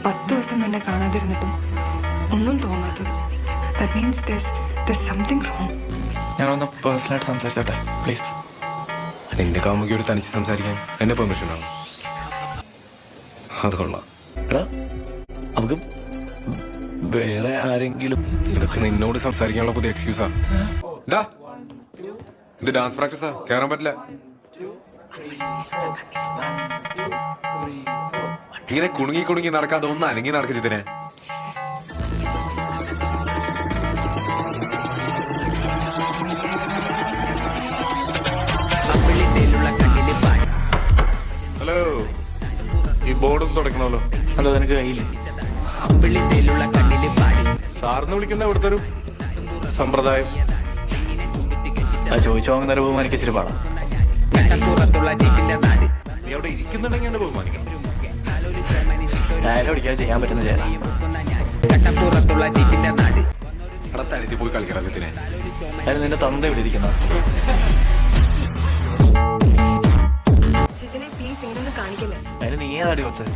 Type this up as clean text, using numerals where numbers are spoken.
10 ദിവസം തന്നെ കാണാതിരുന്നിട്ടും ഒന്നും തോന്നാത്തത്. That means there's something wrong. ഞാനൊന്ന് പേഴ്സണലായിട്ട് സംസാരിച്ചോട്ടെ പ്ലീസ്. നിന്റെ കാമുകിയോട് തനിച്ച് സംസാരിക്കാൻ എന്നെ പെർമിഷൻ ആണ്. അത് കൊള്ളാം. എടാ നമുക്ക് വേറെ ആരെങ്കിലും. ഇതൊക്കെ നിന്നോട് സംസാരിക്കാനുള്ള പുതിയ എക്സ്ക്യൂസാ. ഇത് ഡാൻസ് പ്രാക്ടീസാ, കയറാൻ പറ്റില്ല. ഇങ്ങനെ കുണുങ്ങി കുണുങ്ങി നടക്കാതെ ഒന്ന് അനങ്ങി നടക്കും ഇതിനെ. ഹലോ, ഈ ബോർഡൊന്നും തുടക്കണമല്ലോ. അതോ നിനക്ക് കയ്യില്ല? സാറിന് വിളിക്കുന്ന ഇവിടുത്തെ ഒരു സമ്പ്രദായം. ചോദിച്ചു വാങ്ങുന്ന ബഹുമാനിക്ക് ഇച്ചിരി പാടാം. നീ അവിടെ ഇരിക്കുന്നുണ്ടെങ്കിൽ എന്നെ ബഹുമാനിക്കണം. ഡയലോഗ് അടിക്കാതെ ചെയ്യാൻ പറ്റുന്ന ചേരാ. തനിച്ച് പോയി കളിക്കണം ഇതിനെ. അതിന് നിന്റെ തന്ത ഇവിടെ ഇരിക്കുന്ന. പ്ലീസ് ഇങ്ങനെ കാണിക്കില്ല. അതിന് നീ ഏതാടി വെച്ചത്?